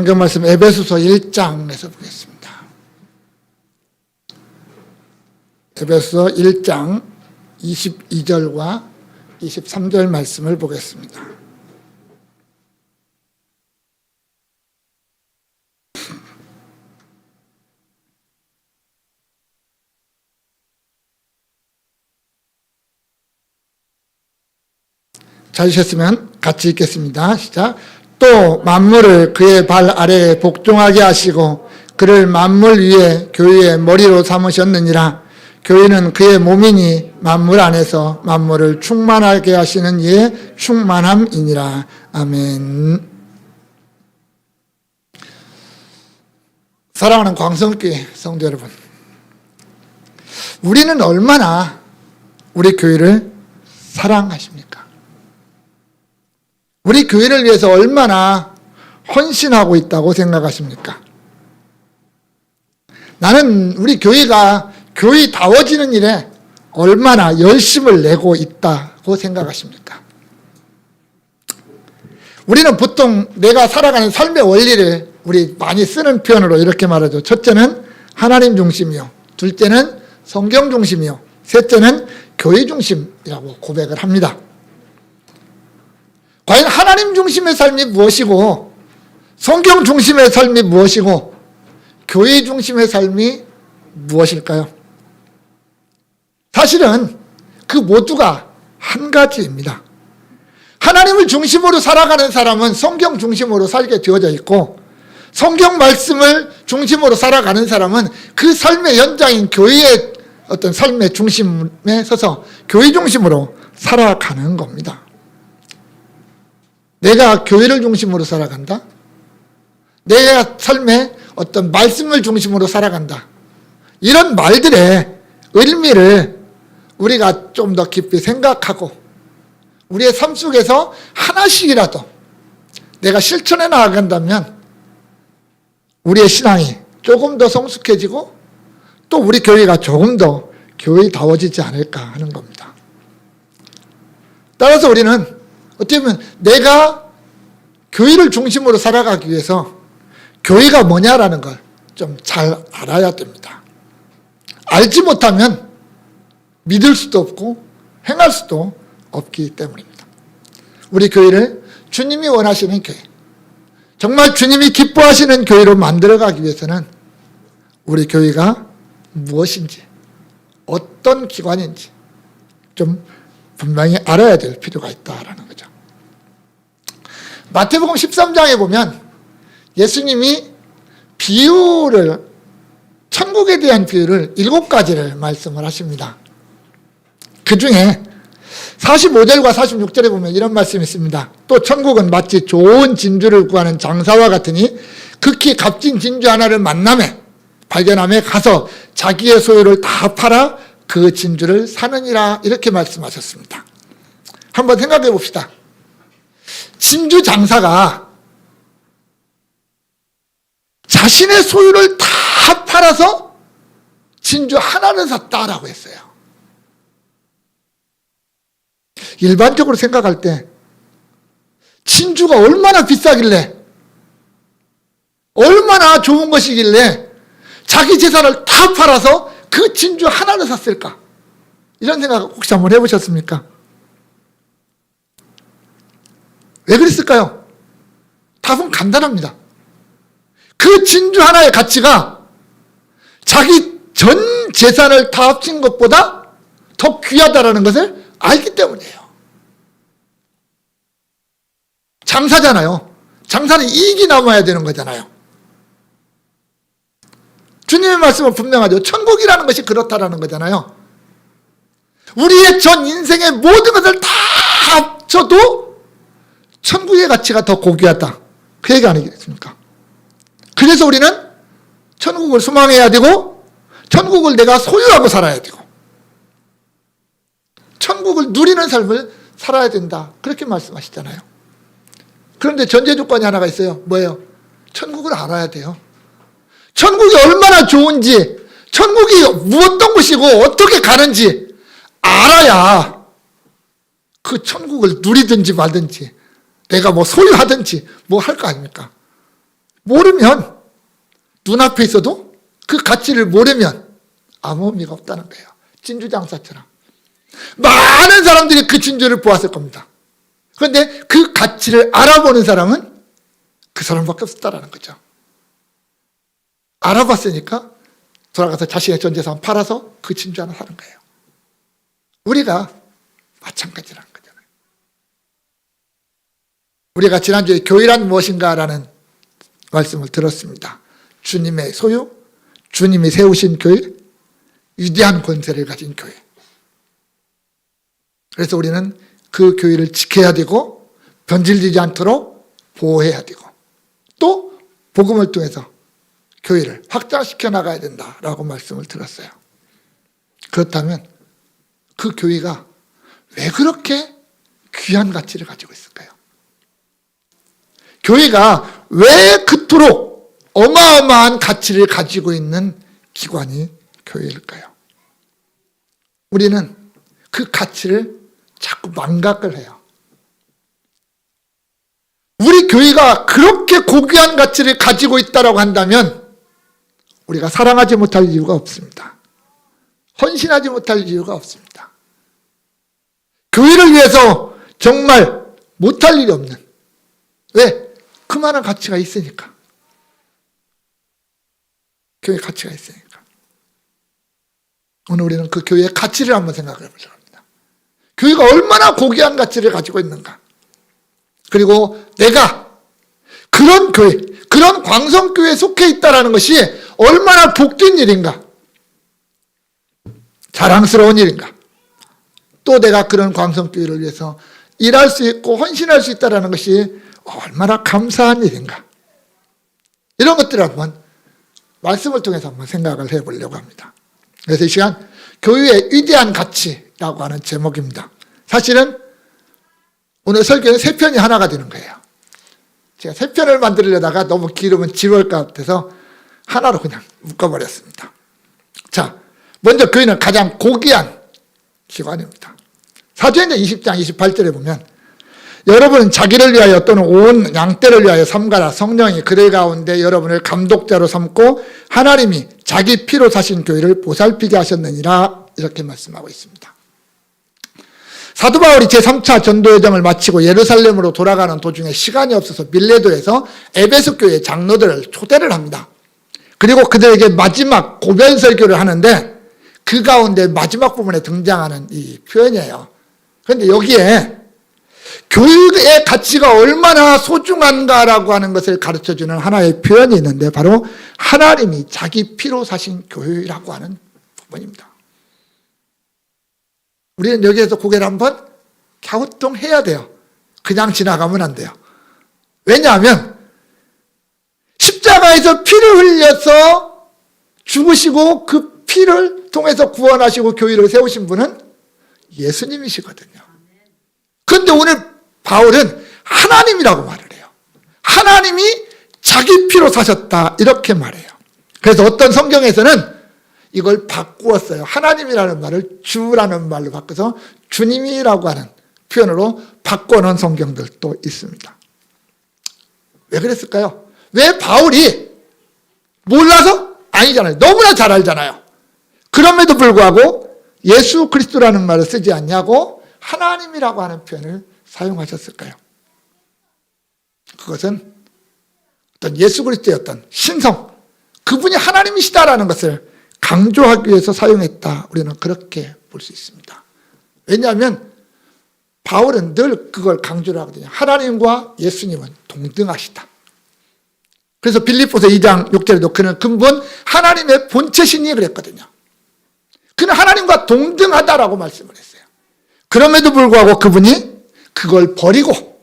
성경 말씀 에베소서 1장에서 보겠습니다. 에베소서 1장 22절과 23절 말씀을 보겠습니다. 찾으셨으면 같이 읽겠습니다. 시작. 또 만물을 그의 발 아래에 복종하게 하시고 그를 만물 위에 교회의 머리로 삼으셨느니라. 교회는 그의 몸이니 만물 안에서 만물을 충만하게 하시는 이의 충만함이니라. 아멘. 사랑하는 광성교회 성도 여러분, 우리는 얼마나 우리 교회를 사랑하십니까? 우리 교회를 위해서 얼마나 헌신하고 있다고 생각하십니까? 나는 우리 교회가 교회다워지는 일에 얼마나 열심을 내고 있다고 생각하십니까? 우리는 보통 내가 살아가는 삶의 원리를 우리 많이 쓰는 표현으로 이렇게 말하죠. 첫째는 하나님 중심이요, 둘째는 성경 중심이요, 셋째는 교회 중심이라고 고백을 합니다. 과연 하나님 중심의 삶이 무엇이고 성경 중심의 삶이 무엇이고 교회 중심의 삶이 무엇일까요? 사실은 그 모두가 한 가지입니다. 하나님을 중심으로 살아가는 사람은 성경 중심으로 살게 되어져 있고, 성경 말씀을 중심으로 살아가는 사람은 그 삶의 연장인 교회의 어떤 삶의 중심에 서서 교회 중심으로 살아가는 겁니다. 내가 교회를 중심으로 살아간다? 내가 삶의 어떤 말씀을 중심으로 살아간다? 이런 말들의 의미를 우리가 좀 더 깊이 생각하고 우리의 삶 속에서 하나씩이라도 내가 실천해 나아간다면 우리의 신앙이 조금 더 성숙해지고 또 우리 교회가 조금 더 교회다워지지 않을까 하는 겁니다. 따라서 우리는 어떻게 보면 내가 교회를 중심으로 살아가기 위해서 교회가 뭐냐라는 걸 좀 잘 알아야 됩니다. 알지 못하면 믿을 수도 없고 행할 수도 없기 때문입니다. 우리 교회를 주님이 원하시는 교회, 정말 주님이 기뻐하시는 교회로 만들어가기 위해서는 우리 교회가 무엇인지, 어떤 기관인지 좀 분명히 알아야 될 필요가 있다라는 거죠. 마태복음 13장에 보면 예수님이 천국에 대한 비유를 7가지를 말씀을 하십니다. 그 중에 45절과 46절에 보면 이런 말씀이 있습니다. 또 천국은 마치 좋은 진주를 구하는 장사와 같으니 극히 값진 진주 하나를 발견함에 가서 자기의 소유를 다 팔아 그 진주를 사느니라, 이렇게 말씀하셨습니다. 한번 생각해 봅시다. 진주 장사가 자신의 소유를 다 팔아서 진주 하나를 샀다라고 했어요. 일반적으로 생각할 때 진주가 얼마나 비싸길래, 얼마나 좋은 것이길래 자기 재산을 다 팔아서 그 진주 하나를 샀을까? 이런 생각 혹시 한번 해보셨습니까? 왜 그랬을까요? 답은 간단합니다. 그 진주 하나의 가치가 자기 전 재산을 다 합친 것보다 더 귀하다는 것을 알기 때문이에요. 장사잖아요. 장사는 이익이 남아야 되는 거잖아요. 주님의 말씀은 분명하죠. 천국이라는 것이 그렇다라는 거잖아요. 우리의 전 인생의 모든 것을 다 합쳐도 천국의 가치가 더 고귀하다, 그 얘기 아니겠습니까? 그래서 우리는 천국을 소망해야 되고 천국을 내가 소유하고 살아야 되고 천국을 누리는 삶을 살아야 된다, 그렇게 말씀하시잖아요. 그런데 전제 조건이 하나가 있어요. 뭐예요? 천국을 알아야 돼요. 천국이 얼마나 좋은지, 천국이 어떤 곳이고 어떻게 가는지 알아야 그 천국을 누리든지 말든지 내가 뭐 소유하든지 뭐 할 거 아닙니까? 모르면, 눈앞에 있어도 그 가치를 모르면 아무 의미가 없다는 거예요. 진주장사처럼. 많은 사람들이 그 진주를 보았을 겁니다. 그런데 그 가치를 알아보는 사람은 그 사람밖에 없었다는 거죠. 알아봤으니까 돌아가서 자신의 전 재산 팔아서 그 진주 하나 사는 거예요. 우리가 마찬가지라는 거잖아요. 우리가 지난주에 교회란 무엇인가라는 말씀을 들었습니다. 주님의 소유, 주님이 세우신 교회, 위대한 권세를 가진 교회. 그래서 우리는 그 교회를 지켜야 되고 변질되지 않도록 보호해야 되고 또 복음을 통해서 교회를 확장시켜 나가야 된다라고 말씀을 들었어요. 그렇다면 그 교회가 왜 그렇게 귀한 가치를 가지고 있을까요? 교회가 왜 그토록 어마어마한 가치를 가지고 있는 기관이 교회일까요? 우리는 그 가치를 자꾸 망각을 해요. 우리 교회가 그렇게 고귀한 가치를 가지고 있다고 한다면 우리가 사랑하지 못할 이유가 없습니다. 헌신하지 못할 이유가 없습니다. 교회를 위해서 정말 못할 일이 없는, 왜? 그만한 가치가 있으니까. 교회 가치가 있으니까. 오늘 우리는 그 교회의 가치를 한번 생각해 보려고 합니다. 교회가 얼마나 고귀한 가치를 가지고 있는가. 그리고 내가 그런 교회, 그런 광성교회에 속해 있다는 것이 얼마나 복된 일인가. 자랑스러운 일인가. 또 내가 그런 광성교회를 위해서 일할 수 있고 헌신할 수 있다는 것이 얼마나 감사한 일인가. 이런 것들을 한번 말씀을 통해서 한번 생각을 해보려고 합니다. 그래서 이 시간 교회의 위대한 가치라고 하는 제목입니다. 사실은 오늘 설교는 세 편이 하나가 되는 거예요. 제가 세 편을 만들려다가 너무 길으면 지루할 것 같아서 하나로 그냥 묶어버렸습니다. 자, 먼저 교회는 가장 고귀한 기관입니다. 사도행전 20장 28절에 보면 여러분은 자기를 위하여 또는 온 양떼를 위하여 삼가라. 성령이 그들 가운데 여러분을 감독자로 삼고 하나님이 자기 피로 사신 교회를 보살피게 하셨느니라. 이렇게 말씀하고 있습니다. 사도 바울이 제3차 전도여정을 마치고 예루살렘으로 돌아가는 도중에 시간이 없어서 밀레도에서 에베소 교회 장로들을 초대를 합니다. 그리고 그들에게 마지막 고별 설교를 하는데 그 가운데 마지막 부분에 등장하는 이 표현이에요. 그런데 여기에 교육의 가치가 얼마나 소중한가라고 하는 것을 가르쳐주는 하나의 표현이 있는데 바로 하나님이 자기 피로 사신 교회라고 하는 부분입니다. 우리는 여기에서 고개를 한번 갸우뚱해야 돼요. 그냥 지나가면 안 돼요. 왜냐하면 십자가에서 피를 흘려서 죽으시고 그 피를 통해서 구원하시고 교회를 세우신 분은 예수님이시거든요. 그런데 오늘 바울은 하나님이라고 말을 해요. 하나님이 자기 피로 사셨다 이렇게 말해요. 그래서 어떤 성경에서는 이걸 바꾸었어요. 하나님이라는 말을 주라는 말로 바꿔서 주님이라고 하는 표현으로 바꿔놓은 성경들도 있습니다. 왜 그랬을까요? 왜 바울이 몰라서? 아니잖아요. 너무나 잘 알잖아요. 그럼에도 불구하고 예수 그리스도라는 말을 쓰지 않냐고 하나님이라고 하는 표현을 사용하셨을까요? 그것은 어떤 예수 그리스도의 어떤 신성, 그분이 하나님이시다라는 것을 강조하기 위해서 사용했다. 우리는 그렇게 볼 수 있습니다. 왜냐하면 바울은 늘 그걸 강조를 하거든요. 하나님과 예수님은 동등하시다. 그래서 빌립보서 2장 6절에도 그는 근본 하나님의 본체시니 그랬거든요. 그는 하나님과 동등하다라고 말씀을 했어요. 그럼에도 불구하고 그분이 그걸 버리고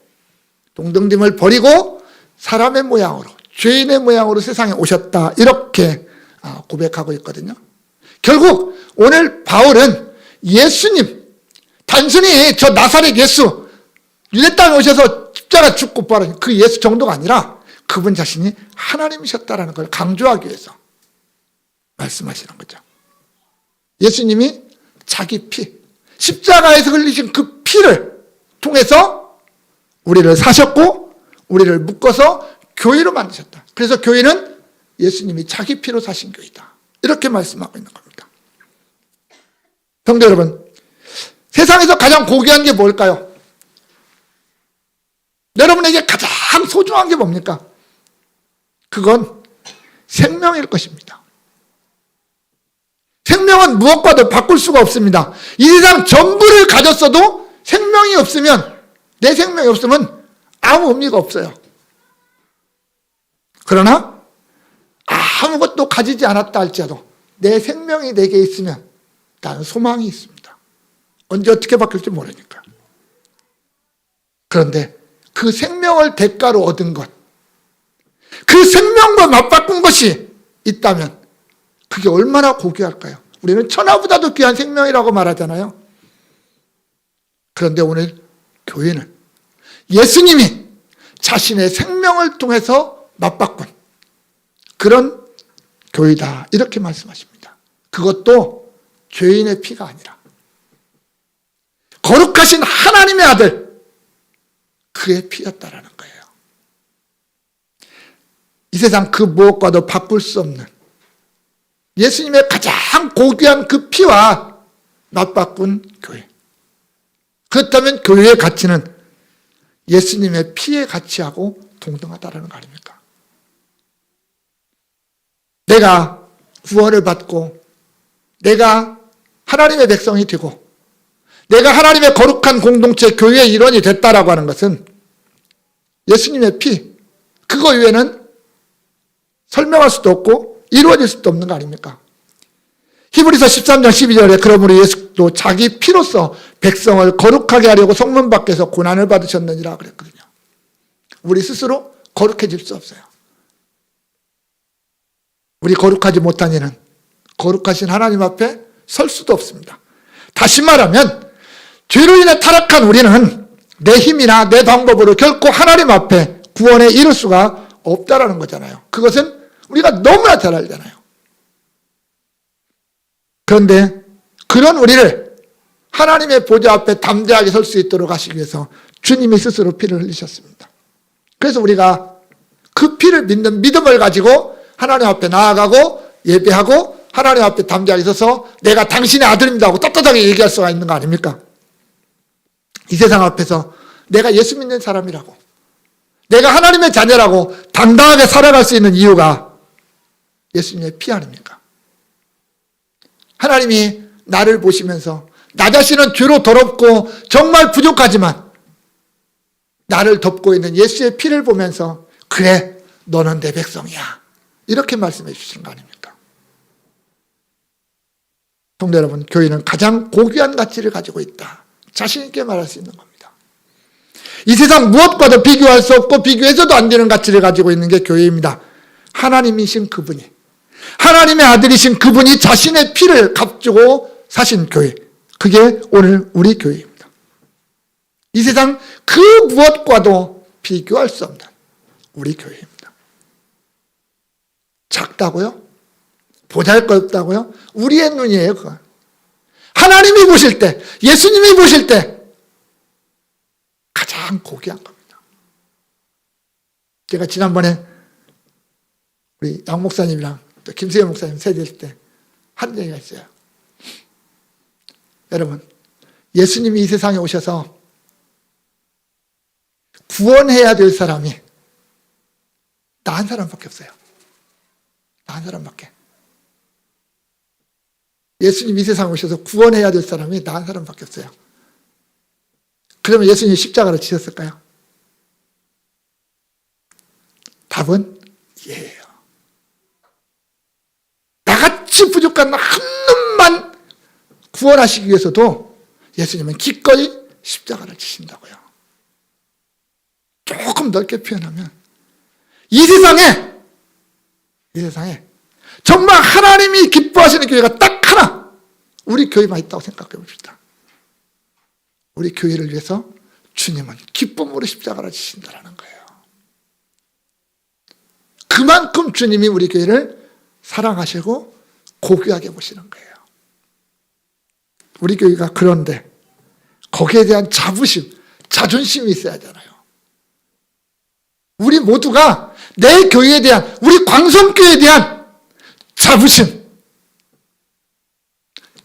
동등됨을 버리고 사람의 모양으로 죄인의 모양으로 세상에 오셨다. 이렇게 고백하고 있거든요. 결국 오늘 바울은 예수님, 단순히 저 나사렛 예수, 유대 땅에 오셔서 십자가 죽고 부활한 그 예수 정도가 아니라 그분 자신이 하나님이셨다라는 걸 강조하기 위해서 말씀하시는 거죠. 예수님이 자기 피, 십자가에서 흘리신 그 피를 통해서 우리를 사셨고 우리를 묶어서 교회로 만드셨다. 그래서 교회는 예수님이 자기 피로 사신 교회다. 이렇게 말씀하고 있는 겁니다. 성도 여러분, 세상에서 가장 고귀한 게 뭘까요? 여러분에게 가장 소중한 게 뭡니까? 그건 생명일 것입니다. 생명은 무엇과도 바꿀 수가 없습니다. 이 세상 전부를 가졌어도 생명이 없으면, 내 생명이 없으면 아무 의미가 없어요. 그러나 아무것도 가지지 않았다 할지라도 내 생명이 내게 있으면 나는 소망이 있습니다. 언제 어떻게 바뀔지 모르니까. 그런데 그 생명을 대가로 얻은 것, 그 생명과 맞바꾼 것이 있다면 그게 얼마나 고귀할까요? 우리는 천하보다도 귀한 생명이라고 말하잖아요. 그런데 오늘 교회는 예수님이 자신의 생명을 통해서 맞바꾼 그런 교회다, 이렇게 말씀하십니다. 그것도 죄인의 피가 아니라 거룩하신 하나님의 아들, 그의 피였다라는 거예요. 이 세상 그 무엇과도 바꿀 수 없는 예수님의 가장 고귀한 그 피와 맞바꾼 교회. 그렇다면 교회의 가치는 예수님의 피의 가치하고 동등하다라는 거 아닙니까? 내가 구원을 받고 내가 하나님의 백성이 되고 내가 하나님의 거룩한 공동체 교회의 일원이 됐다라고 하는 것은 예수님의 피, 그거 외에는 설명할 수도 없고 이루어질 수도 없는 거 아닙니까? 히브리서 13장 12절에 그러므로 예수도 자기 피로써 백성을 거룩하게 하려고 성문 밖에서 고난을 받으셨느니라 그랬거든요. 우리 스스로 거룩해질 수 없어요. 우리 거룩하지 못한 이는 거룩하신 하나님 앞에 설 수도 없습니다. 다시 말하면 죄로 인해 타락한 우리는 내 힘이나 내 방법으로 결코 하나님 앞에 구원에 이를 수가 없다라는 거잖아요. 그것은 우리가 너무나 잘 알잖아요. 그런데 그런 우리를 하나님의 보좌 앞에 담대하게 설 수 있도록 하시기 위해서 주님이 스스로 피를 흘리셨습니다. 그래서 우리가 그 피를 믿는 믿음을 가지고 하나님 앞에 나아가고 예배하고 하나님 앞에 담대하게 서서 내가 당신의 아들입니다 하고 떳떳하게 얘기할 수가 있는 거 아닙니까? 이 세상 앞에서 내가 예수 믿는 사람이라고, 내가 하나님의 자녀라고 당당하게 살아갈 수 있는 이유가 예수님의 피 아닙니까? 하나님이 나를 보시면서 나 자신은 죄로 더럽고 정말 부족하지만 나를 덮고 있는 예수의 피를 보면서 그래, 너는 내 백성이야, 이렇게 말씀해 주시는 거 아닙니까? 성도 여러분, 교회는 가장 고귀한 가치를 가지고 있다, 자신 있게 말할 수 있는 겁니다. 이 세상 무엇과도 비교할 수 없고 비교해서도 안 되는 가치를 가지고 있는 게 교회입니다. 하나님이신 그분이, 하나님의 아들이신 그분이 자신의 피를 값주고 사신 교회, 그게 오늘 우리 교회입니다. 이 세상 그 무엇과도 비교할 수 없는 우리 교회입니다. 작다고요? 보잘것없다고요? 우리의 눈이에요, 그건. 하나님이 보실 때, 예수님이 보실 때 가장 고귀한 겁니다. 제가 지난번에 우리 양 목사님이랑 또 김세현 목사님 세대일 때 한 얘기가 있어요. 여러분, 예수님이 이 세상에 오셔서 구원해야 될 사람이 나 한 사람밖에 없어요. 나 한 사람밖에. 예수님이 이 세상에 오셔서 구원해야 될 사람이 나 한 사람밖에 없어요. 그러면 예수님이 십자가를 지셨을까요? 답은 예예요. 나같이 부족한 한 놈만 구원하시기 위해서도 예수님은 기꺼이 십자가를 지신다고요. 조금 넓게 표현하면 이 세상에 정말 하나님이 기뻐하시는 교회가 딱 하나, 우리 교회만 있다고 생각해 봅시다. 우리 교회를 위해서 주님은 기쁨으로 십자가를 지신다는 거예요. 그만큼 주님이 우리 교회를 사랑하시고 고귀하게 보시는 거예요. 우리 교회가 그런데 거기에 대한 자부심, 자존심이 있어야 하잖아요. 우리 모두가 내 교회에 대한, 우리 광성교회에 대한 자부심,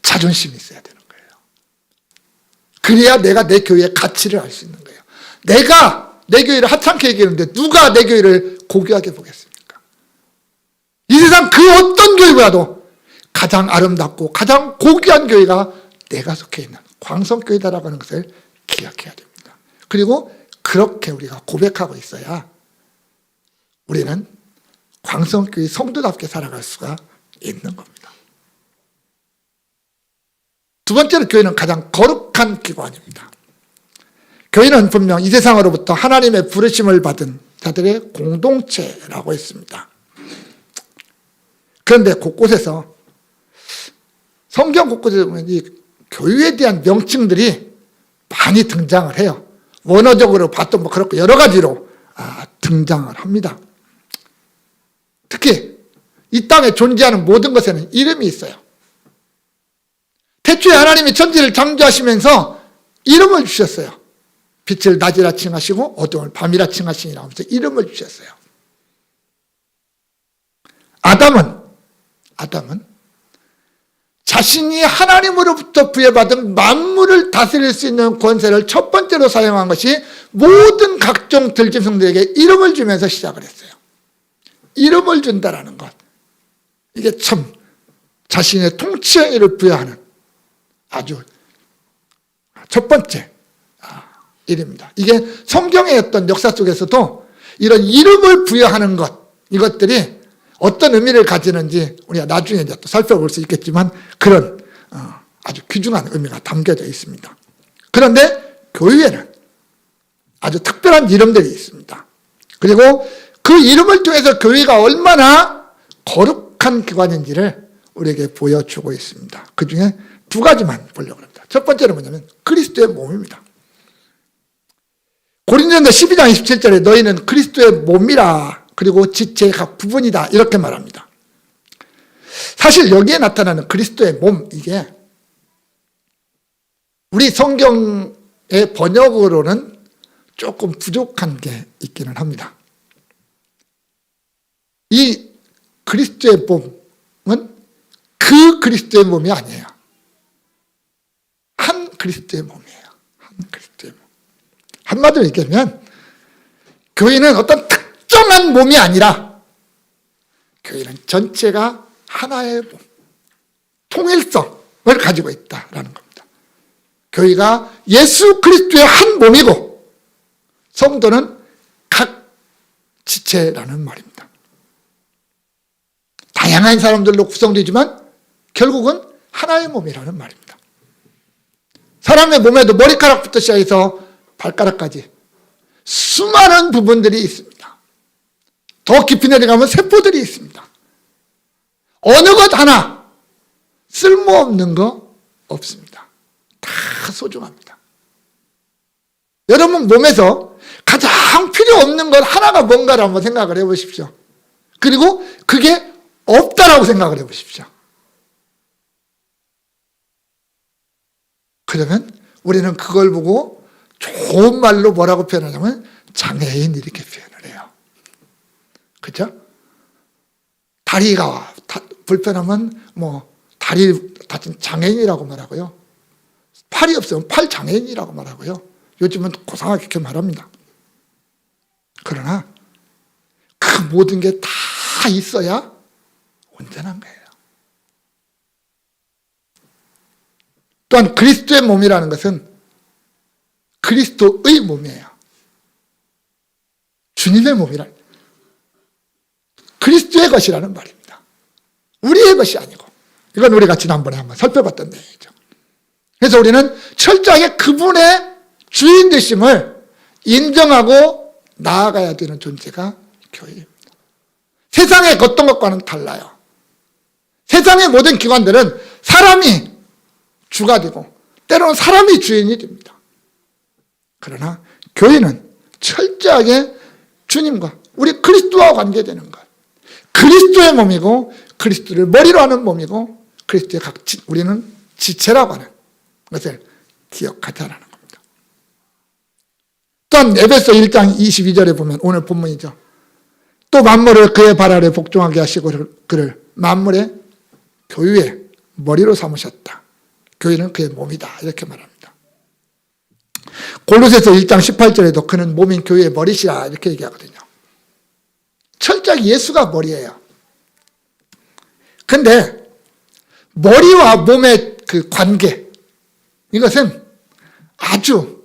자존심이 있어야 되는 거예요. 그래야 내가 내 교회의 가치를 알 수 있는 거예요. 내가 내 교회를 하찮게 얘기하는데 누가 내 교회를 고귀하게 보겠습니까? 이 세상 그 어떤 교회보다도 가장 아름답고 가장 고귀한 교회가 내가 속해 있는 광성교회다라고 하는 것을 기억해야 됩니다. 그리고 그렇게 우리가 고백하고 있어야 우리는 광성교회 성도답게 살아갈 수가 있는 겁니다. 두 번째로 교회는 가장 거룩한 기관입니다. 교회는 분명 이 세상으로부터 하나님의 부르심을 받은 자들의 공동체라고 했습니다. 그런데 곳곳에서, 성경 곳곳에서 보면 이 교회에 대한 명칭들이 많이 등장을 해요. 원어적으로 봐도 뭐 그렇고 여러 가지로 등장을 합니다. 특히 이 땅에 존재하는 모든 것에는 이름이 있어요. 태초에 하나님이 천지를 창조하시면서 이름을 주셨어요. 빛을 낮이라 칭하시고 어두움을 밤이라 칭하시니라 하면서 이름을 주셨어요. 아담은 자신이 하나님으로부터 부여받은 만물을 다스릴 수 있는 권세를 첫 번째로 사용한 것이 모든 각종 들짐승들에게 이름을 주면서 시작을 했어요. 이름을 준다라는 것, 이게 참 자신의 통치행위를 부여하는 아주 첫 번째 일입니다. 이게 성경의 어떤 역사 속에서도 이런 이름을 부여하는 것, 이것들이 어떤 의미를 가지는지 우리가 나중에 이제 또 살펴볼 수 있겠지만 그런 아주 귀중한 의미가 담겨져 있습니다. 그런데 교회에는 아주 특별한 이름들이 있습니다. 그리고 그 이름을 통해서 교회가 얼마나 거룩한 기관인지를 우리에게 보여주고 있습니다. 그 중에 두 가지만 보려고 합니다. 첫 번째는 뭐냐면 그리스도의 몸입니다. 고린도전서 12장 27절에 너희는 그리스도의 몸이라, 그리고 지체의 각 부분이다, 이렇게 말합니다. 사실 여기에 나타나는 그리스도의 몸, 이게 우리 성경의 번역으로는 조금 부족한 게 있기는 합니다. 이 그리스도의 몸은 그 그리스도의 몸이 아니에요. 한 그리스도의 몸이에요. 한 그리스도의 몸. 한마디로 얘기하면 교회는 어떤 특정한 몸이 아니라 교회는 전체가 하나의 몸, 통일성을 가지고 있다라는 겁니다. 교회가 예수 그리스도의 한 몸이고 성도는 각 지체라는 말입니다. 다양한 사람들로 구성되지만 결국은 하나의 몸이라는 말입니다. 사람의 몸에도 머리카락부터 시작해서 발가락까지 수많은 부분들이 있습니다. 더 깊이 내려가면 세포들이 있습니다. 어느 것 하나 쓸모없는 거 없습니다. 다 소중합니다. 여러분 몸에서 가장 필요 없는 것 하나가 뭔가를 한번 생각을 해보십시오. 그리고 그게 없다라고 생각을 해보십시오. 그러면 우리는 그걸 보고 좋은 말로 뭐라고 표현하냐면 장애인 이렇게 표현을 해요. 그렇죠? 다리가 불편하면 뭐 다리 다친 장애인이라고 말하고요. 팔이 없으면 팔 장애인이라고 말하고요. 요즘은 고상하게 그렇게 말합니다. 그러나 그 모든 게 다 있어야 온전한 거예요. 또한 그리스도의 몸이라는 것은 그리스도의 몸이에요. 주님의 몸이라. 그리스도의 것이라는 말입니다. 우리의 것이 아니고. 이건 우리가 지난번에 한번 살펴봤던 내용이죠. 그래서 우리는 철저하게 그분의 주인 되심을 인정하고 나아가야 되는 존재가 교회입니다. 세상의 어떤 것과는 달라요. 세상의 모든 기관들은 사람이 주가 되고 때로는 사람이 주인이 됩니다. 그러나 교회는 철저하게 주님과 우리 그리스도와 관계되는 것, 그리스도의 몸이고 그리스도를 머리로 하는 몸이고 그리스도의 우리는 지체라고 하는 것을 기억하자라는 겁니다. 또한 에베소 1장 22절에 보면 오늘 본문이죠. 또 만물을 그의 발 아래 복종하게 하시고 그를 만물의 교유의 머리로 삼으셨다. 교회는 그의 몸이다. 이렇게 말합니다. 골로새서 1장 18절에도 그는 몸인 교회의 머리시라 이렇게 얘기하거든요. 철저히 예수가 머리예요. 근데 머리와 몸의 그 관계, 이것은 아주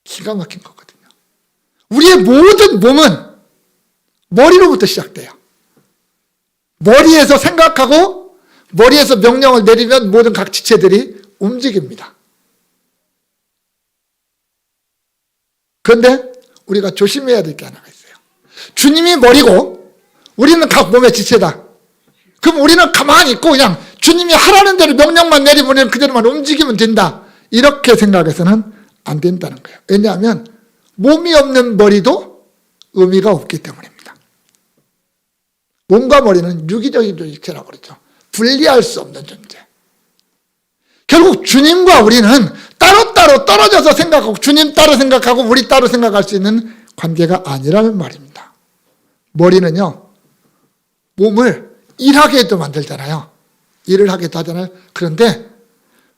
기가 막힌 거거든요. 우리의 모든 몸은 머리로부터 시작돼요. 머리에서 생각하고 머리에서 명령을 내리면 모든 각 지체들이 움직입니다. 그런데 우리가 조심해야 될 게 하나가 있어요. 주님이 머리고 우리는 각 몸의 지체다. 그럼 우리는 가만히 있고 그냥 주님이 하라는 대로 명령만 내리면 그대로만 움직이면 된다. 이렇게 생각해서는 안 된다는 거예요. 왜냐하면 몸이 없는 머리도 의미가 없기 때문입니다. 몸과 머리는 유기적인 존재라고 그러죠. 분리할 수 없는 존재. 결국 주님과 우리는 따로따로 떨어져서 생각하고 주님 따로 생각하고 우리 따로 생각할 수 있는 관계가 아니라는 말입니다. 머리는요, 몸을 일하게도 만들잖아요. 일을 하게도 하잖아요. 그런데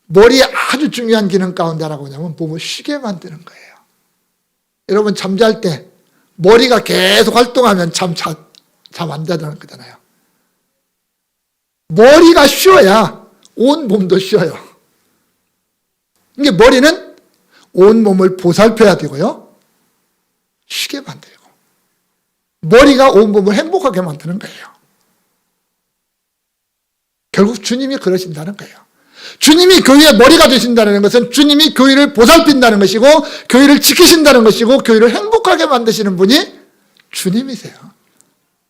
머리의 아주 중요한 기능 가운데 하나가 뭐냐면 몸을 쉬게 만드는 거예요. 여러분 잠잘 때 머리가 계속 활동하면 잠 안 자는 거잖아요. 머리가 쉬어야 온 몸도 쉬어요. 이게 머리는 온 몸을 보살펴야 되고요. 쉬게 만들고. 머리가 온 몸을 행복하게 만드는 거예요. 결국 주님이 그러신다는 거예요. 주님이 교회의 머리가 되신다는 것은 주님이 교회를 보살핀다는 것이고 교회를 지키신다는 것이고 교회를 행복하게 만드시는 분이 주님이세요.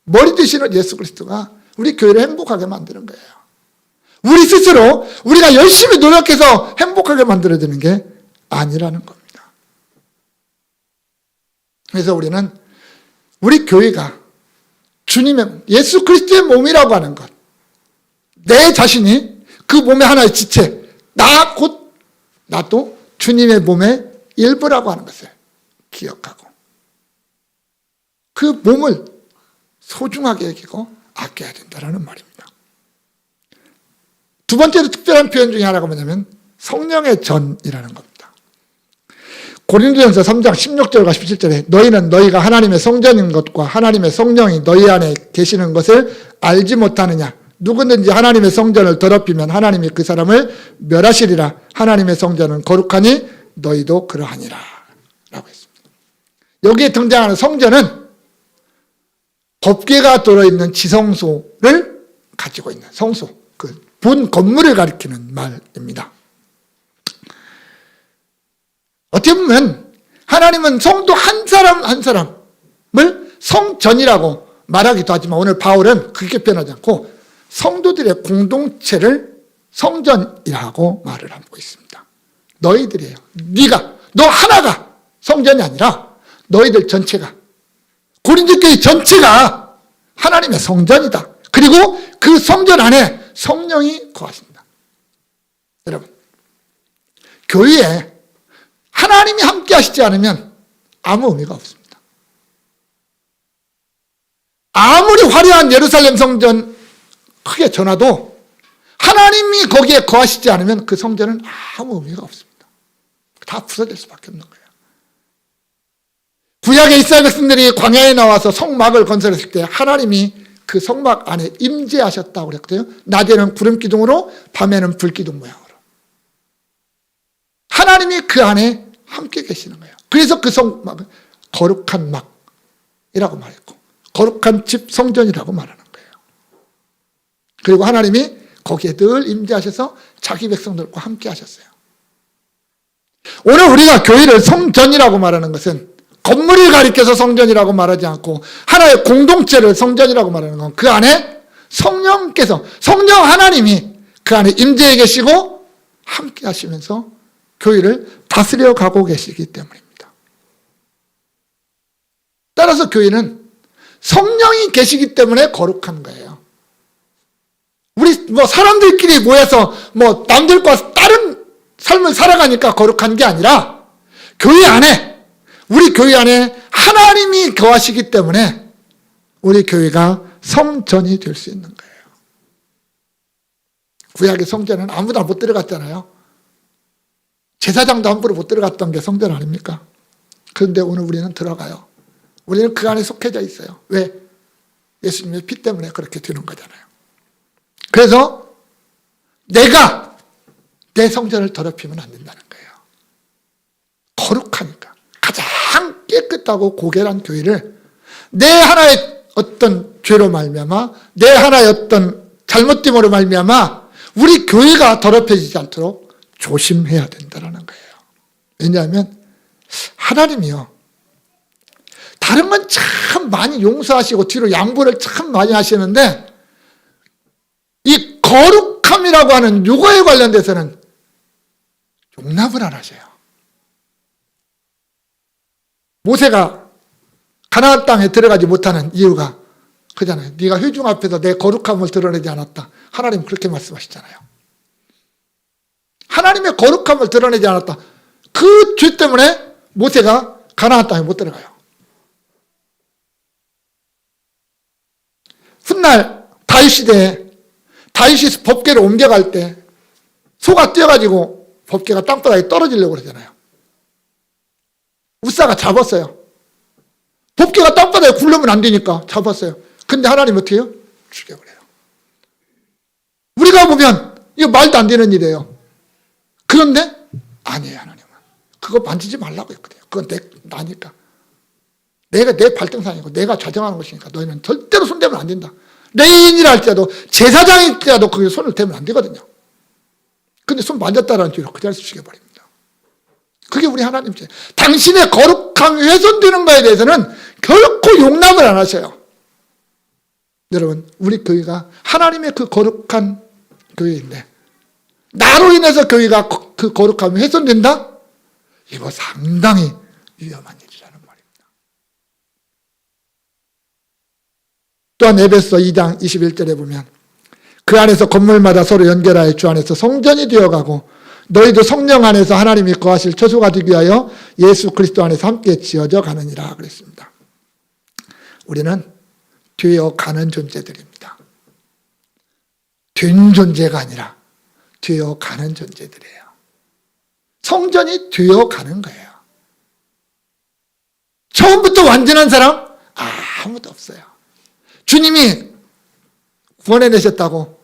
머리 되시는 예수 그리스도가 우리 교회를 행복하게 만드는 거예요. 우리 스스로 우리가 열심히 노력해서 행복하게 만들어지는 게 아니라는 겁니다. 그래서 우리는 우리 교회가 주님의 예수 그리스도의 몸이라고 하는 것, 내 자신이 그 몸의 하나의 지체, 나도 주님의 몸의 일부라고 하는 것을 기억하고 그 몸을 소중하게 여기고 아껴야 된다는 말입니다. 두 번째로 특별한 표현 중에 하나가 뭐냐면 성령의 전이라는 겁니다. 고린도전서 3장 16절과 17절에 너희는 너희가 하나님의 성전인 것과 하나님의 성령이 너희 안에 계시는 것을 알지 못하느냐. 누구든지 하나님의 성전을 더럽히면 하나님이 그 사람을 멸하시리라. 하나님의 성전은 거룩하니 너희도 그러하니라 라고 했습니다. 여기에 등장하는 성전은 법궤가 들어있는 지성소를 가지고 있는 성소, 그 본 건물을 가리키는 말입니다. 어떻게 보면 하나님은 성도 한 사람 한 사람을 성전이라고 말하기도 하지만 오늘 바울은 그렇게 표현하지 않고 성도들의 공동체를 성전이라고 말을 하고 있습니다. 너희들이에요. 네가, 너 하나가 성전이 아니라 너희들 전체가, 고린도 교회 전체가 하나님의 성전이다. 그리고 그 성전 안에 성령이 거하신다. 여러분, 교회에 하나님이 함께 하시지 않으면 아무 의미가 없습니다. 아무리 화려한 예루살렘 성전 크게 전화도 하나님이 거기에 거하시지 않으면 그 성전은 아무 의미가 없습니다. 다 부서질 수밖에 없는 거예요. 구약의 이스라엘 백성들이 광야에 나와서 성막을 건설했을 때 하나님이 그 성막 안에 임재하셨다고 그랬거든요. 낮에는 구름 기둥으로 밤에는 불 기둥 모양으로. 하나님이 그 안에 함께 계시는 거예요. 그래서 그 성막은 거룩한 막이라고 말했고 거룩한 집 성전이라고 말하는 거예요. 그리고 하나님이 거기에 늘 임재하셔서 자기 백성들과 함께 하셨어요. 오늘 우리가 교회를 성전이라고 말하는 것은 건물을 가리켜서 성전이라고 말하지 않고 하나의 공동체를 성전이라고 말하는 건 그 안에 성령께서, 성령 하나님이 그 안에 임재해 계시고 함께 하시면서 교회를 다스려 가고 계시기 때문입니다. 따라서 교회는 성령이 계시기 때문에 거룩한 거예요. 우리 사람들끼리 모여서 남들과 다른 삶을 살아가니까 거룩한 게 아니라 교회 안에, 우리 교회 안에 하나님이 거하시기 때문에 우리 교회가 성전이 될 수 있는 거예요. 구약의 성전은 아무나 못 들어갔잖아요. 제사장도 함부로 못 들어갔던 게 성전 아닙니까? 그런데 오늘 우리는 들어가요. 우리는 그 안에 속해져 있어요. 왜? 예수님의 피 때문에 그렇게 되는 거잖아요. 그래서 내가 내 성전을 더럽히면 안 된다는 거예요. 거룩하니까. 가장 깨끗하고 고결한 교회를 내 하나의 어떤 죄로 말미암아, 내 하나의 어떤 잘못됨으로 말미암아 우리 교회가 더럽혀지지 않도록 조심해야 된다는 거예요. 왜냐하면 하나님이요, 다른 건 참 많이 용서하시고 뒤로 양보를 참 많이 하시는데 이 거룩함이라고 하는 요거에 관련돼서는 용납을 안 하셔요. 모세가 가나안 땅에 들어가지 못하는 이유가 그잖아요. 네가 회중 앞에서 내 거룩함을 드러내지 않았다. 하나님 그렇게 말씀하시잖아요. 하나님의 거룩함을 드러내지 않았다. 그 죄 때문에 모세가 가나안 땅에 못 들어가요. 훗날 다윗 시대에 다윗이 법궤를 옮겨갈 때 소가 뛰어가지고 법궤가 땅바닥에 떨어지려고 그러잖아요. 우사가 잡았어요. 법궤가 땅바닥에 굴르면 안 되니까 잡았어요. 근데 하나님 어떻게 해요? 죽여버려요. 우리가 보면 이거 말도 안 되는 일이에요. 그런데 아니에요. 하나님은 그거 만지지 말라고 했거든요. 그건 나니까. 내가 내 발등상이고 내가 좌정하는 것이니까 너희는 절대로 손대면 안 된다. 레인이라 할지라도 제사장일지라도 거기에 손을 대면 안 되거든요. 근데 손 만졌다라는 죄로 그 자리에서 죽여버립니다. 그게 우리 하나님 죄. 당신의 거룩함이 훼손되는 것에 대해서는 결코 용납을 안 하셔요. 여러분, 우리 교회가 하나님의 그 거룩한 교회인데 나로 인해서 교회가 그 거룩함이 훼손된다? 이거 상당히 위험한 일이라는 말입니다. 또한 에베소 2장 21절에 보면 그 안에서 건물마다 서로 연결하여 주 안에서 성전이 되어가고 너희도 성령 안에서 하나님이 거하실 처소가 되기 위하여 예수 그리스도 안에서 함께 지어져 가느니라 그랬습니다. 우리는 되어가는 존재들입니다. 된 존재가 아니라 되어가는 존재들이에요. 성전이 되어가는 거예요. 처음부터 완전한 사람? 아무도 없어요. 주님이 구원해내셨다고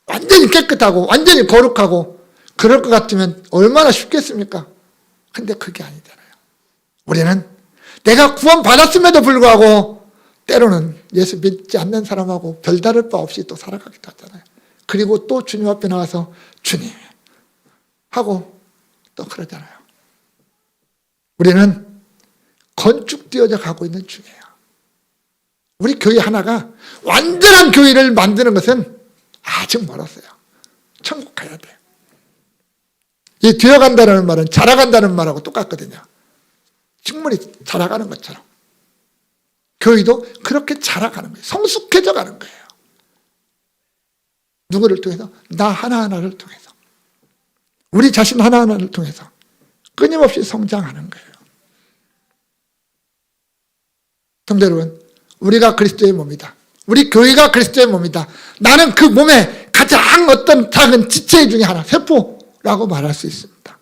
완전히 깨끗하고 완전히 거룩하고 그럴 것 같으면 얼마나 쉽겠습니까? 근데 그게 아니잖아요. 우리는 내가 구원받았음에도 불구하고 때로는 예수 믿지 않는 사람하고 별다를 바 없이 또 살아가기도 하잖아요. 그리고 또 주님 앞에 나와서 주님 하고 또 그러잖아요. 우리는 건축되어져 가고 있는 중이에요. 우리 교회 하나가 완전한 교회를 만드는 것은 아직 멀었어요. 천국 가야 돼요. 이 되어간다는 말은 자라간다는 말하고 똑같거든요. 식물이 자라가는 것처럼 교회도 그렇게 자라가는 거예요. 성숙해져 가는 거예요. 누구를 통해서? 나 하나하나를 통해서. 우리 자신 하나하나를 통해서 끊임없이 성장하는 거예요. 성도 여러분, 우리가 그리스도의 몸이다. 우리 교회가 그리스도의 몸이다. 나는 그 몸의 가장 어떤 작은 지체 중에 하나, 세포라고 말할 수 있습니다.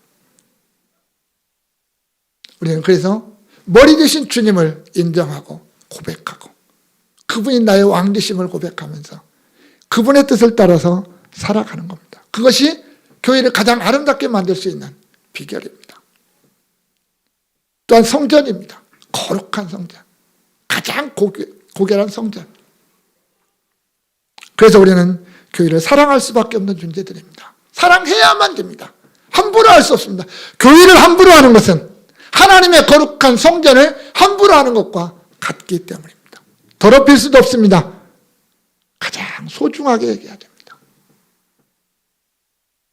우리는 그래서 머리 되신 주님을 인정하고 고백하고 그분이 나의 왕 되심을 고백하면서 그분의 뜻을 따라서 살아가는 겁니다. 그것이 교회를 가장 아름답게 만들 수 있는 비결입니다. 또한 성전입니다. 거룩한 성전. 가장 고결한 성전. 그래서 우리는 교회를 사랑할 수밖에 없는 존재들입니다. 사랑해야만 됩니다. 함부로 할 수 없습니다. 교회를 함부로 하는 것은 하나님의 거룩한 성전을 함부로 하는 것과 같기 때문입니다. 더럽힐 수도 없습니다. 가장 소중하게 여겨야 됩니다.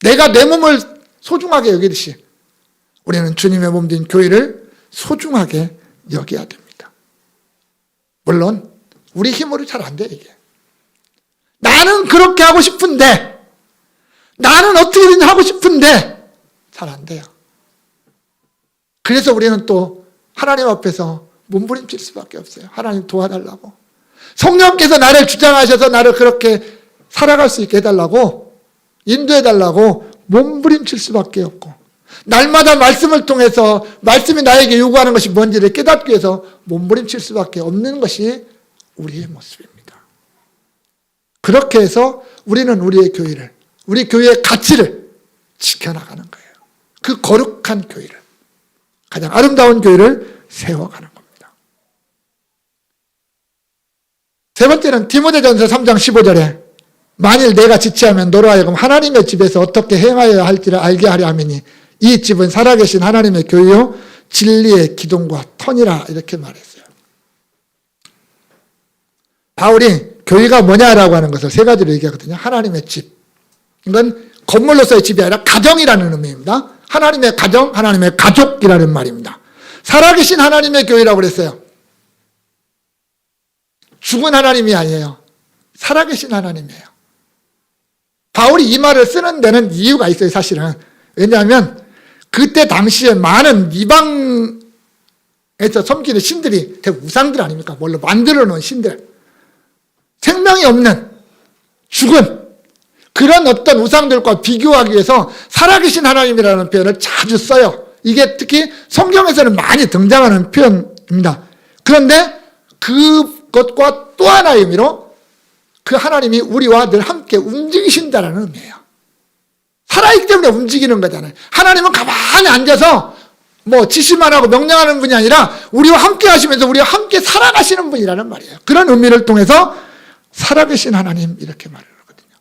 내가 내 몸을 소중하게 여기듯이 우리는 주님의 몸 된 교회를 소중하게 여겨야 됩니다. 물론 우리 힘으로 잘 안 돼, 이게. 나는 그렇게 하고 싶은데, 나는 어떻게든 하고 싶은데 잘 안 돼요. 그래서 우리는 또 하나님 앞에서 몸부림칠 수밖에 없어요. 하나님 도와달라고. 성령께서 나를 주장하셔서 나를 그렇게 살아갈 수 있게 해달라고, 인도해달라고 몸부림칠 수밖에 없고, 날마다 말씀을 통해서 말씀이 나에게 요구하는 것이 뭔지를 깨닫기 위해서 몸부림칠 수밖에 없는 것이 우리의 모습입니다. 그렇게 해서 우리는 우리의 교회를, 우리 교회의 가치를 지켜나가는 거예요. 그 거룩한 교회를, 가장 아름다운 교회를 세워가는 겁니다. 세 번째는 디모데전서 3장 15절에 만일 내가 지체하면 너로 하여금 하나님의 집에서 어떻게 행하여야 할지를 알게 하려 함이니 이 집은 살아계신 하나님의 교회요 진리의 기둥과 터니라, 이렇게 말했어요. 바울이 교회가 뭐냐라고 하는 것을 세 가지로 얘기하거든요. 하나님의 집, 이건 건물로서의 집이 아니라 가정이라는 의미입니다. 하나님의 가정, 하나님의 가족이라는 말입니다. 살아계신 하나님의 교회라고 그랬어요. 죽은 하나님이 아니에요. 살아계신 하나님이에요. 바울이 이 말을 쓰는 데는 이유가 있어요, 사실은. 왜냐하면 그때 당시에 많은 이방에서 섬기는 신들이 대부분 우상들 아닙니까? 뭘로 만들어 놓은 신들. 생명이 없는, 죽은 그런 어떤 우상들과 비교하기 위해서 살아계신 하나님이라는 표현을 자주 써요. 이게 특히 성경에서는 많이 등장하는 표현입니다. 그런데 그것과 또 하나의 의미로 그 하나님이 우리와 늘 함께 움직이신다는 의미예요. 살아있기 때문에 움직이는 거잖아요. 하나님은 가만히 앉아서 뭐 지시만 하고 명령하는 분이 아니라 우리와 함께 하시면서 우리와 함께 살아가시는 분이라는 말이에요. 그런 의미를 통해서 살아계신 하나님, 이렇게 말을 하거든요.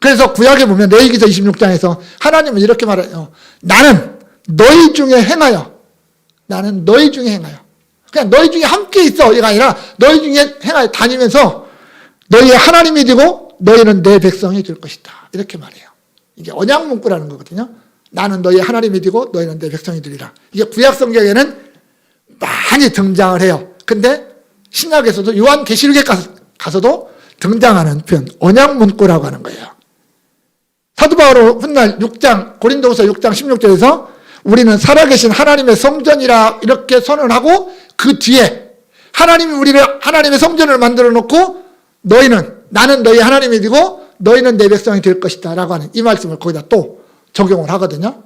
그래서 구약에 보면 레위기서 26장에서 하나님은 이렇게 말해요. 나는 너희 중에 행하여, 나는 너희 중에 행하여, 그냥 너희 중에 함께 있어 이가 아니라 너희 중에 행하여 다니면서 너희의 하나님이 되고 너희는 내 백성이 될 것이다, 이렇게 말해요. 이게 언약 문구라는 거거든요. 나는 너희의 하나님이 되고 너희는 내 백성이 되리라. 이게 구약 성경에는 많이 등장을 해요. 근데 신약에서도 요한계시록에 가서도 등장하는 표현, 언약 문구라고 하는 거예요. 사도 바울은 훗날 6장, 고린도후서 6장 16절에서 우리는 살아계신 하나님의 성전이라 이렇게 선언하고 그 뒤에 하나님이 우리를 하나님의 성전을 만들어 놓고 나는 너희 하나님이 되고 너희는 내 백성이 될 것이다 라고 하는 이 말씀을 거기다 또 적용을 하거든요.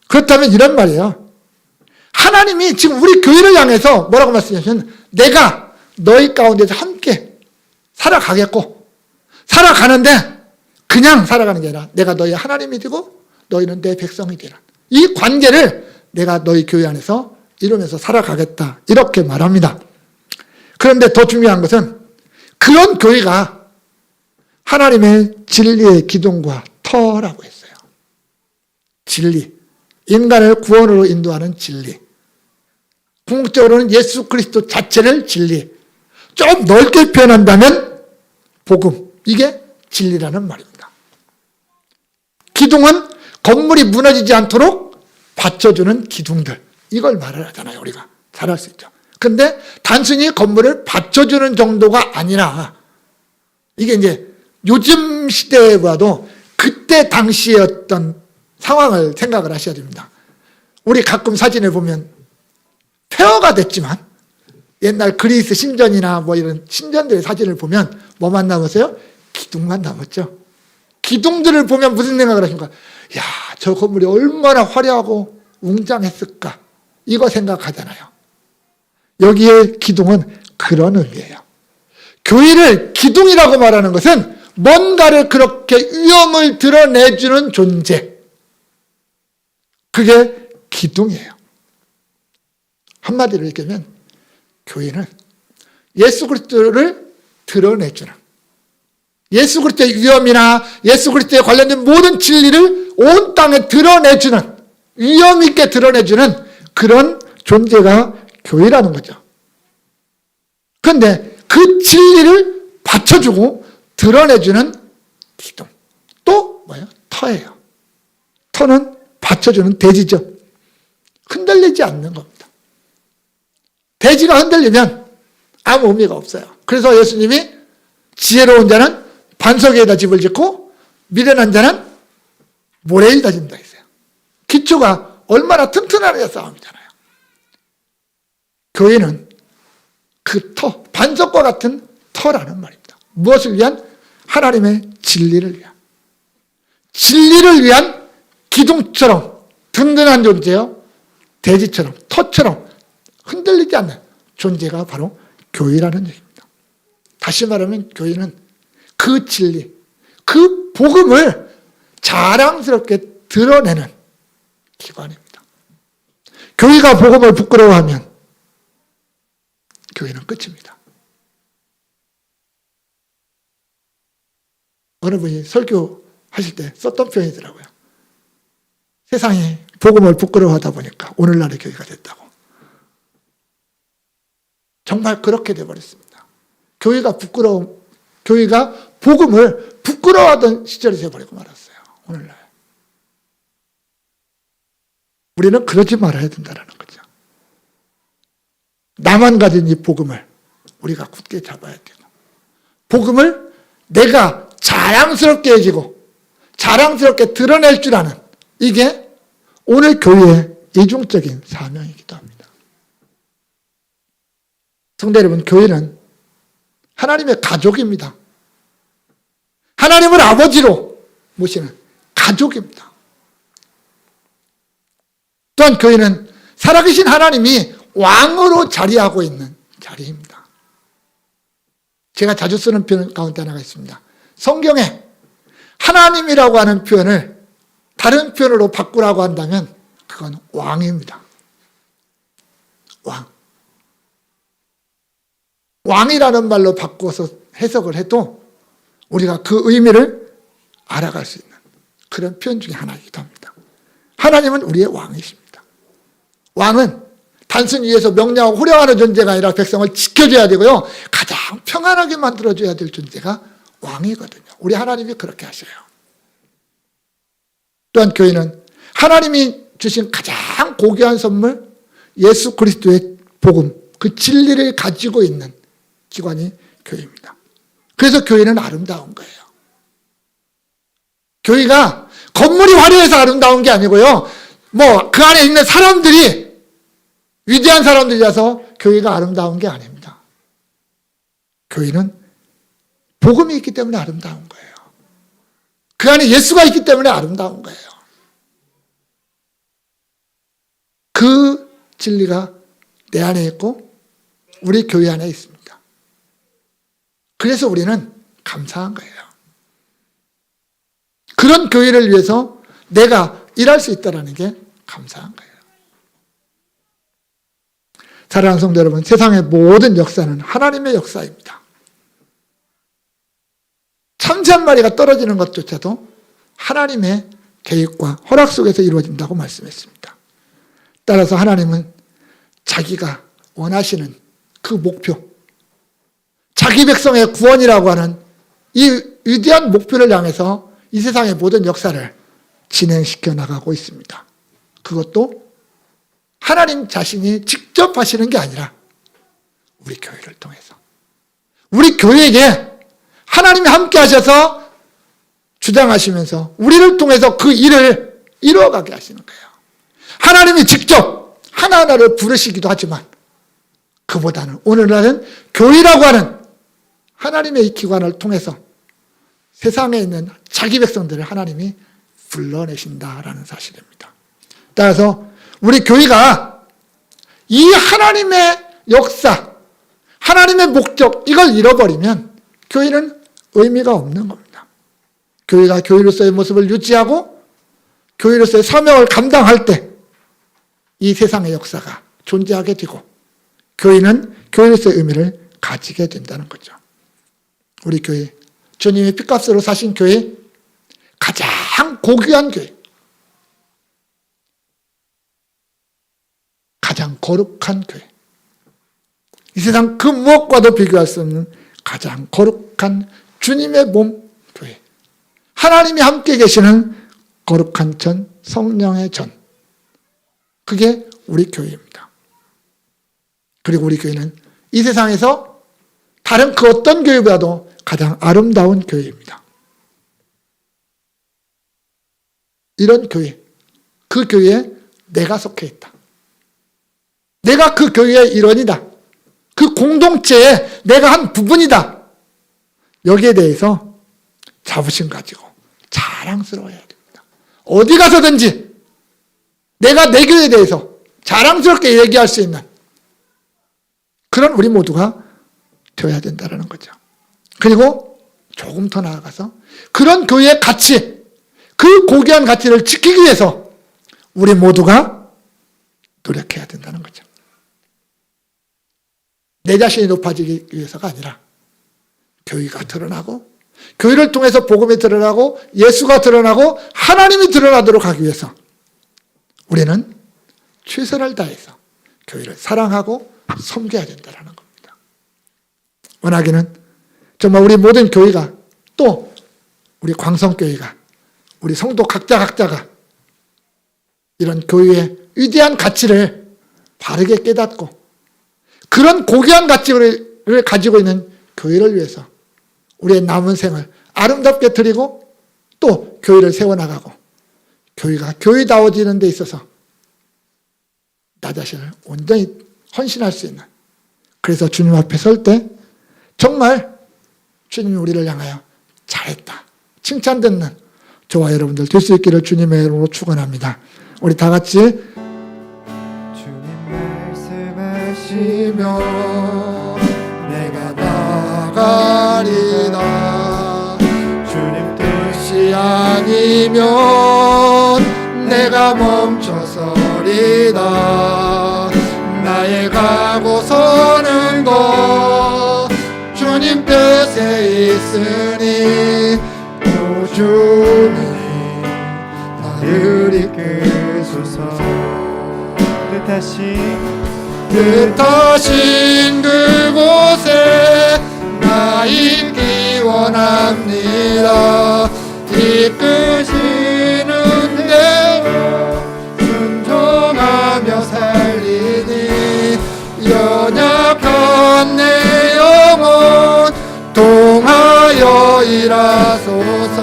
그렇다면 이런 말이에요. 하나님이 지금 우리 교회를 향해서 뭐라고 말씀하시냐면 내가 너희 가운데서 함께 살아가겠고, 살아가는데 그냥 살아가는 게 아니라 내가 너희 하나님이 되고 너희는 내 백성이 되라. 이 관계를 내가 너희 교회 안에서 이루면서 살아가겠다, 이렇게 말합니다. 그런데 더 중요한 것은 그런 교회가 하나님의 진리의 기둥과 터라고 했어요. 진리, 인간을 구원으로 인도하는 진리, 궁극적으로는 예수 그리스도 자체를 진리, 좀 넓게 표현한다면 복음, 이게 진리라는 말입니다. 기둥은 건물이 무너지지 않도록 받쳐주는 기둥들, 이걸 말을 하잖아요. 우리가 잘 알 수 있죠. 근데 단순히 건물을 받쳐주는 정도가 아니라 이게 이제 요즘 시대에 봐도 그때 당시의 어떤 상황을 생각을 하셔야 됩니다. 우리 가끔 사진을 보면 폐허가 됐지만 옛날 그리스 신전이나 뭐 이런 신전들의 사진을 보면 뭐만 남았어요? 기둥만 남았죠. 기둥들을 보면 무슨 생각을 하십니까? 야, 저 건물이 얼마나 화려하고 웅장했을까, 이거 생각하잖아요. 여기에 기둥은 그런 의미예요. 교회를 기둥이라고 말하는 것은 뭔가를 그렇게 위엄을 드러내주는 존재, 그게 기둥이에요. 한마디로 얘기하면 교회는 예수 그리스도를 드러내주는, 예수 그리스도의 위엄이나 예수 그리스도에 관련된 모든 진리를 온 땅에 드러내주는, 위엄 있게 드러내주는 그런 존재가 교회라는 거죠. 그런데 그 진리를 받쳐주고 드러내주는 기둥, 또 뭐예요? 터예요. 터는 받쳐주는 대지죠. 흔들리지 않는 겁니다. 대지가 흔들리면 아무 의미가 없어요. 그래서 예수님이 지혜로운 자는 반석 위에다 집을 짓고 미련한 자는 모래 위에다 짓는다 했어요. 기초가 얼마나 튼튼하냐 싸움이잖아요. 교회는 그 터, 반석과 같은 터라는 말입니다. 무엇을 위한? 하나님의 진리를 위한. 진리를 위한 기둥처럼 든든한 존재요. 대지처럼, 터처럼 흔들리지 않는 존재가 바로 교회라는 얘기입니다. 다시 말하면 교회는 그 진리, 그 복음을 자랑스럽게 드러내는 기관입니다. 교회가 복음을 부끄러워하면 교회는 끝입니다. 어느 분이 설교하실 때 썼던 표현이더라고요. 세상이 복음을 부끄러워하다 보니까 오늘날의 교회가 됐다고. 정말 그렇게 돼버렸습니다. 교회가 복음을 부끄러워하던 시절이 돼버리고 말았어요. 오늘날. 우리는 그러지 말아야 된다는 거죠. 나만 가진 이 복음을 우리가 굳게 잡아야 되고, 복음을 내가 자랑스럽게 해지고 자랑스럽게 드러낼 줄 아는, 이게 오늘 교회의 이중적인 사명이기도 합니다. 성도 여러분, 교회는 하나님의 가족입니다. 하나님을 아버지로 모시는 가족입니다. 또한 교회는 살아계신 하나님이 왕으로 자리하고 있는 자리입니다. 제가 자주 쓰는 표현 가운데 하나가 있습니다. 성경에 하나님이라고 하는 표현을 다른 표현으로 바꾸라고 한다면 그건 왕입니다. 왕. 왕이라는 말로 바꿔서 해석을 해도 우리가 그 의미를 알아갈 수 있는 그런 표현 중에 하나이기도 합니다. 하나님은 우리의 왕이십니다. 왕은 단순히 위에서 명령하고 호령하는 존재가 아니라 백성을 지켜줘야 되고요. 가장 평안하게 만들어줘야 될 존재가 왕이거든요. 우리 하나님이 그렇게 하셔요. 또한 교회는 하나님이 주신 가장 고귀한 선물, 예수 그리스도의 복음, 그 진리를 가지고 있는 기관이 교회입니다. 그래서 교회는 아름다운 거예요. 교회가 건물이 화려해서 아름다운 게 아니고요. 그 안에 있는 사람들이 위대한 사람들이라서 교회가 아름다운 게 아닙니다. 교회는 복음이 있기 때문에 아름다운 거예요. 그 안에 예수가 있기 때문에 아름다운 거예요. 그 진리가 내 안에 있고 우리 교회 안에 있습니다. 그래서 우리는 감사한 거예요. 그런 교회를 위해서 내가 일할 수 있다는 게 감사한 거예요. 사랑하는 성도 여러분, 세상의 모든 역사는 하나님의 역사입니다. 참새 한 마리가 떨어지는 것조차도 하나님의 계획과 허락 속에서 이루어진다고 말씀했습니다. 따라서 하나님은 자기가 원하시는 그 목표, 자기 백성의 구원이라고 하는 이 위대한 목표를 향해서 이 세상의 모든 역사를 진행시켜 나가고 있습니다. 그것도 하나님 자신이 직접 하시는 게 아니라 우리 교회를 통해서, 우리 교회에게 하나님이 함께 하셔서 주장하시면서 우리를 통해서 그 일을 이루어가게 하시는 거예요. 하나님이 직접 하나하나를 부르시기도 하지만 그보다는 오늘날은 교회라고 하는 하나님의 이 기관을 통해서 세상에 있는 자기 백성들을 하나님이 불러내신다라는 사실입니다. 따라서 우리 교회가 이 하나님의 역사, 하나님의 목적, 이걸 잃어버리면 교회는 의미가 없는 겁니다. 교회가 교회로서의 모습을 유지하고 교회로서의 사명을 감당할 때 이 세상의 역사가 존재하게 되고 교회는 교회로서의 의미를 가지게 된다는 거죠. 우리 교회, 주님의 핏값으로 사신 교회, 가장 고귀한 교회, 가장 거룩한 교회, 이 세상 그 무엇과도 비교할 수 없는 가장 거룩한 주님의 몸 교회, 하나님이 함께 계시는 거룩한 전, 성령의 전, 그게 우리 교회입니다. 그리고 우리 교회는 이 세상에서 다른 그 어떤 교회보다도 가장 아름다운 교회입니다. 이런 교회, 그 교회에 내가 속해 있다. 내가 그 교회의 일원이다. 그 공동체의 내가 한 부분이다. 여기에 대해서 자부심 가지고 자랑스러워해야 됩니다. 어디 가서든지 내가 내 교회에 대해서 자랑스럽게 얘기할 수 있는 그런 우리 모두가 되어야 된다는 거죠. 그리고 조금 더 나아가서 그런 교회의 가치, 그 고귀한 가치를 지키기 위해서 우리 모두가 노력해야 된다는 거죠. 내 자신이 높아지기 위해서가 아니라 교회가 드러나고 교회를 통해서 복음이 드러나고 예수가 드러나고 하나님이 드러나도록 하기 위해서 우리는 최선을 다해서 교회를 사랑하고 섬겨야 된다는 겁니다. 원하기는 정말 우리 모든 교회가 또 우리 광성교회가 우리 성도 각자가 이런 교회의 위대한 가치를 바르게 깨닫고 그런 고귀한 가치를 가지고 있는 교회를 위해서 우리의 남은 생을 아름답게 드리고 또 교회를 세워나가고 교회가 교회다워지는 데 있어서 나 자신을 온전히 헌신할 수 있는, 그래서 주님 앞에 설 때 정말 주님이 우리를 향하여 잘했다 칭찬 듣는 저와 여러분들 될 수 있기를 주님의 이름으로 축원합니다. 우리 다 같이 주님 말씀하시며 내가 나가리다. 주님 뜻이 아니면 내가 멈춰서리다. 나의 가고 서는 것 주님 뜻에 있으니 주님 나를 이끌소서. 뜻하신 그곳에 나 있기 원합니다. 이끄시는 대로 순종하며 살리니 연약한 내 영혼 동하여 일하소서.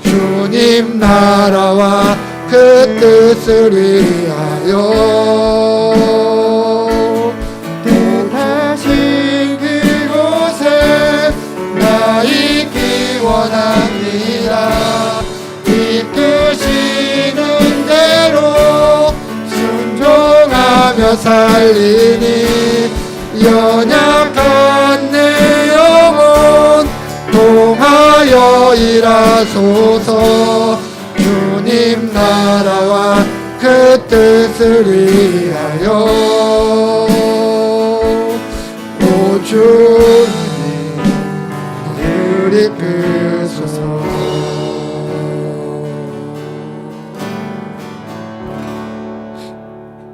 주님 나라와 그 뜻을 위하여 뜻하신 그곳에 나 있기 원합니다. 이끄시는 대로 순종하며 살리니 연약한 내 영혼 동하여 일하소서. 주님 나라와 그 뜻을 위하여 오 주님 우리 그